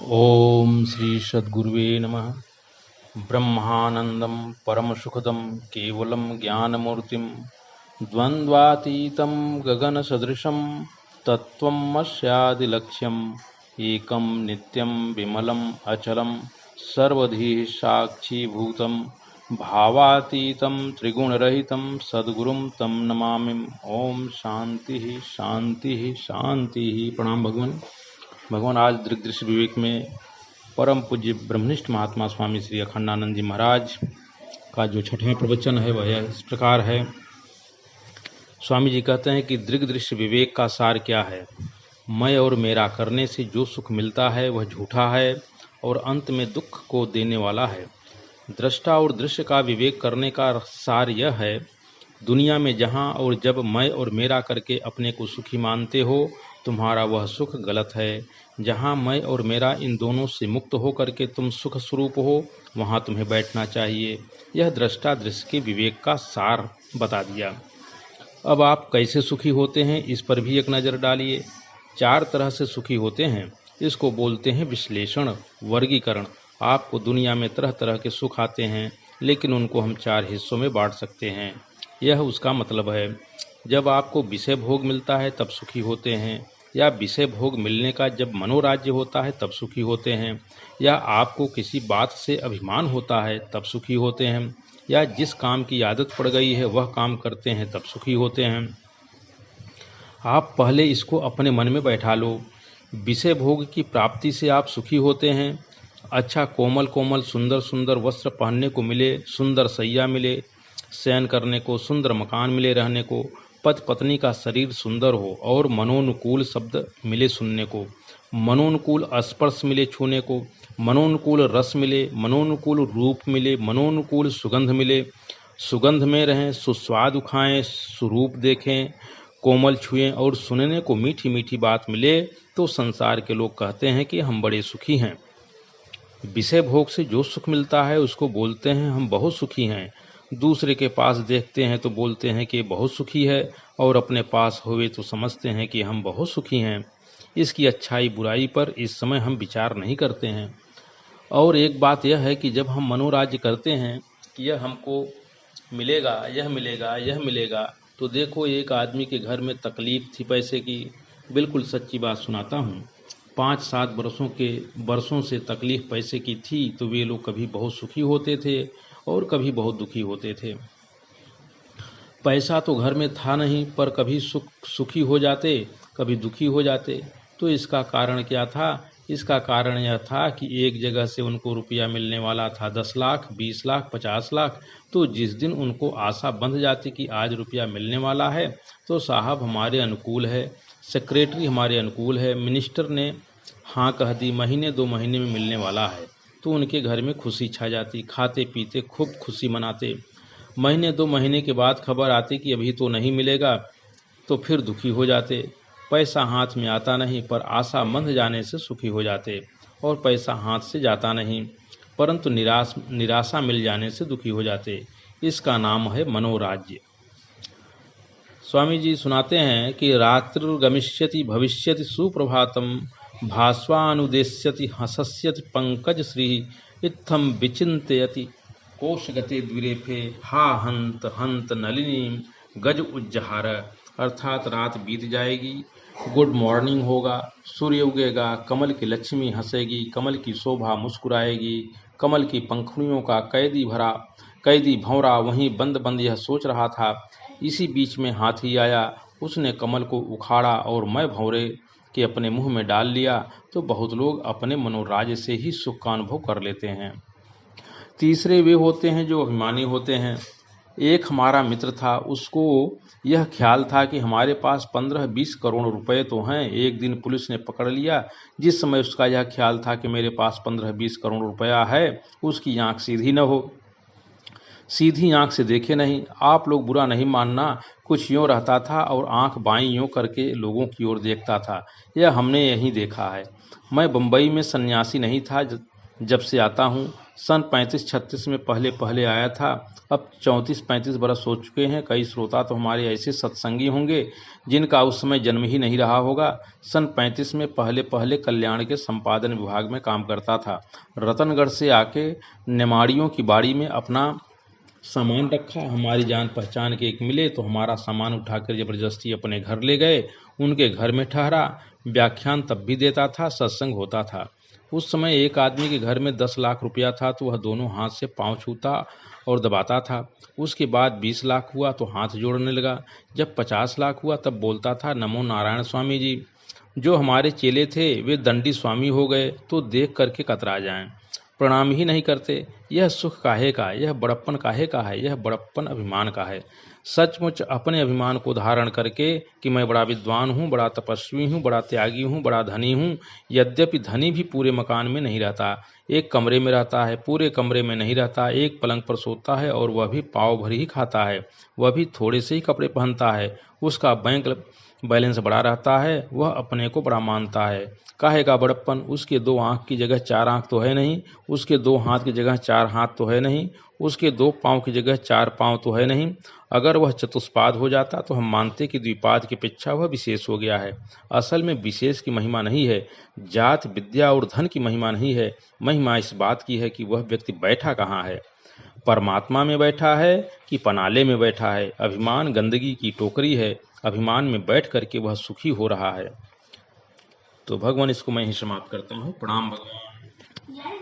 ओम श्री सद्गुरुवे नमः। ब्रह्मानंदं परमसुखदं केवलं ज्ञानमूर्तिं द्वन्द्वातीतं गगनसदृशं तत्त्वमस्यादिलक्ष्यम् एकं नित्यं विमलं अचलं सर्वधि साक्षीभूतं भावातीतं त्रिगुणरहितं सद्गुरुं तं नमामि। ओम शांति शांति शांति। प्रणाम भगवान आज दृग्दृश्य विवेक में परम पूज्य ब्रह्मनिष्ठ महात्मा स्वामी श्री अखंडानंद जी महाराज का जो छठवां प्रवचन है वह इस प्रकार है। स्वामी जी कहते हैं कि दृग्दृश्य विवेक का सार क्या है। मैं और मेरा करने से जो सुख मिलता है वह झूठा है और अंत में दुख को देने वाला है। दृष्टा और दृश्य का विवेक करने का सार यह है, दुनिया में जहाँ और जब मैं और मेरा करके अपने को सुखी मानते हो, तुम्हारा वह सुख गलत है। जहाँ मैं और मेरा इन दोनों से मुक्त हो करके तुम सुख स्वरूप हो, वहाँ तुम्हें बैठना चाहिए। यह दृष्टा दृश्य के विवेक का सार बता दिया। अब आप कैसे सुखी होते हैं इस पर भी एक नज़र डालिए। 4 तरह से सुखी होते हैं, इसको बोलते हैं विश्लेषण, वर्गीकरण। आपको दुनिया में तरह तरह के सुख आते हैं, लेकिन उनको हम 4 हिस्सों में बांट सकते हैं। यह उसका मतलब है। जब आपको विषय भोग मिलता है तब सुखी होते हैं, या विषय भोग मिलने का जब मनोराज्य होता है तब सुखी होते हैं, या आपको किसी बात से अभिमान होता है तब सुखी होते हैं, या जिस काम की आदत पड़ गई है वह काम करते हैं तब सुखी होते हैं। आप पहले इसको अपने मन में बैठा लो। विषय भोग की प्राप्ति से आप सुखी होते हैं। अच्छा कोमल कोमल सुंदर सुंदर वस्त्र पहनने को मिले, सुंदर सैया मिले शयन करने को, सुंदर मकान मिले रहने को, पति पत्नी का शरीर सुंदर हो और मनोनुकूल शब्द मिले सुनने को, मनोनुकूल स्पर्श मिले छूने को, मनोनुकूल रस मिले, मनोनुकूल रूप मिले, मनोनुकूल सुगंध मिले, सुगंध में रहें, सुस्वाद खाएं, सुरूप देखें, कोमल छुएं और सुनने को मीठी मीठी बात मिले, तो संसार के लोग कहते हैं कि हम बड़े सुखी हैं। विषय भोग से जो सुख मिलता है उसको बोलते हैं हम बहुत सुखी हैं। दूसरे के पास देखते हैं तो बोलते हैं कि बहुत सुखी है, और अपने पास हुए तो समझते हैं कि हम बहुत सुखी हैं। इसकी अच्छाई बुराई पर इस समय हम विचार नहीं करते हैं। और एक बात यह है कि जब हम मनोराज्य करते हैं कि यह हमको मिलेगा, यह मिलेगा, यह मिलेगा, तो देखो एक आदमी के घर में तकलीफ थी पैसे की। बिल्कुल सच्ची बात सुनाता हूँ। 5-7 वर्षों से तकलीफ पैसे की थी, तो वे लोग कभी बहुत सुखी होते थे और कभी बहुत दुखी होते थे। पैसा तो घर में था नहीं, पर कभी सुखी हो जाते, कभी दुखी हो जाते। तो इसका कारण क्या था? इसका कारण यह था कि एक जगह से उनको रुपया मिलने वाला था 10 लाख, 20 लाख, 50 लाख। तो जिस दिन उनको आशा बंध जाती कि आज रुपया मिलने वाला है, तो साहब हमारे अनुकूल है, सेक्रेटरी हमारे अनुकूल है, मिनिस्टर ने हाँ कह दी, महीने 2 महीने में मिलने वाला है, तो उनके घर में खुशी छा जाती, खाते पीते खूब खुशी मनाते। महीने 2 महीने के बाद खबर आती कि अभी तो नहीं मिलेगा, तो फिर दुखी हो जाते। पैसा हाथ में आता नहीं, पर आशा मंद जाने से सुखी हो जाते, और पैसा हाथ से जाता नहीं, परंतु निराशा मिल जाने से दुखी हो जाते। इसका नाम है मनोराज्य। स्वामी जी सुनाते हैं कि रात्रिर्गमिष्यति भविष्यति सुप्रभातम भास्वानुदेश्यति हसस्यति पंकज श्री इत्थम विचिंतयति कोशगते द्विरेफे हा हंत हंत नलिनी गज उज्जहार। अर्थात रात बीत जाएगी, गुड मॉर्निंग होगा, सूर्य उगेगा, कमल की लक्ष्मी हंसेगी, कमल की शोभा मुस्कुराएगी, कमल की पंखुड़ियों का कैदी भंवरा वहीं बंद बंद यह सोच रहा था। इसी बीच में हाथी आया, उसने कमल को उखाड़ा और मैं भंवरे के अपने मुंह में डाल लिया। तो बहुत लोग अपने मनोराज्य से ही सुख का अनुभव कर लेते हैं। तीसरे वे होते हैं जो अभिमानी होते हैं। एक हमारा मित्र था, उसको यह ख्याल था कि हमारे पास 15-20 करोड़ रुपए तो हैं। एक दिन पुलिस ने पकड़ लिया। जिस समय उसका यह ख्याल था कि मेरे पास 15-20 करोड़ रुपया है, उसकी आंख सीधी न हो, सीधी आंख से देखे नहीं। आप लोग बुरा नहीं मानना, कुछ यूँ रहता था और आंख बाईं यूँ करके लोगों की ओर देखता था। यह हमने यहीं देखा है। मैं बम्बई में सन्यासी नहीं था, जब से आता हूँ। सन 35-36 में पहले पहले आया था, अब 34-35 बरस हो चुके हैं। कई श्रोता तो हमारे ऐसे सत्संगी होंगे जिनका उस समय जन्म ही नहीं रहा होगा। सन 35 में पहले पहले कल्याण के संपादन विभाग में काम करता था। रतनगढ़ से आके नेमाड़ियों की बाड़ी में अपना सामान रखा। हमारी जान पहचान के एक मिले तो हमारा सामान उठाकर जबरदस्ती अपने घर ले गए। उनके घर में ठहरा। व्याख्यान तब भी देता था, सत्संग होता था। उस समय एक आदमी के घर में 10 लाख रुपया था तो वह दोनों हाथ से पांव छूता और दबाता था। उसके बाद 20 लाख हुआ तो हाथ जोड़ने लगा। जब 50 लाख हुआ तब बोलता था, नमो नारायण स्वामी जी। जो हमारे चेले थे वे दंडी स्वामी हो गए तो देख करके कतरा जाएं, प्रणाम ही नहीं करते। यह सुख काहे का, यह बड़प्पन काहे का है, यह बड़प्पन अभिमान का है। सचमुच अपने अभिमान को धारण करके कि मैं बड़ा विद्वान हूँ, बड़ा तपस्वी हूँ, बड़ा त्यागी हूँ, बड़ा धनी हूँ। यद्यपि धनी भी पूरे मकान में नहीं रहता, एक कमरे में रहता है। पूरे कमरे में नहीं रहता, एक पलंग पर सोता है और वह भी पाव भर ही खाता है। वह भी थोड़े से ही कपड़े पहनता है। उसका बैंक बैलेंस बड़ा रहता है। वह अपने को बड़ा मानता है। काहे का बड़प्पन। उसके 2 आंख की जगह 4 आंख तो है नहीं, उसके 2 हाथ की जगह 4 हाथ तो है नहीं, उसके 2 पाँव की जगह 4 पाँव तो है नहीं। अगर वह चतुष्पाद हो जाता तो हम मानते कि द्विपाद की अपेक्षा वह विशेष हो गया है। असल में विशेष की महिमा नहीं है, जात विद्या और धन की महिमा नहीं है। महिमा इस बात की है कि वह व्यक्ति बैठा कहाँ है, परमात्मा में बैठा है कि पनाले में बैठा है। अभिमान गंदगी की टोकरी है, अभिमान में बैठ करके वह सुखी हो रहा है। तो भगवान, इसको मैं ही समाप्त करता हूँ। प्रणाम भगवान।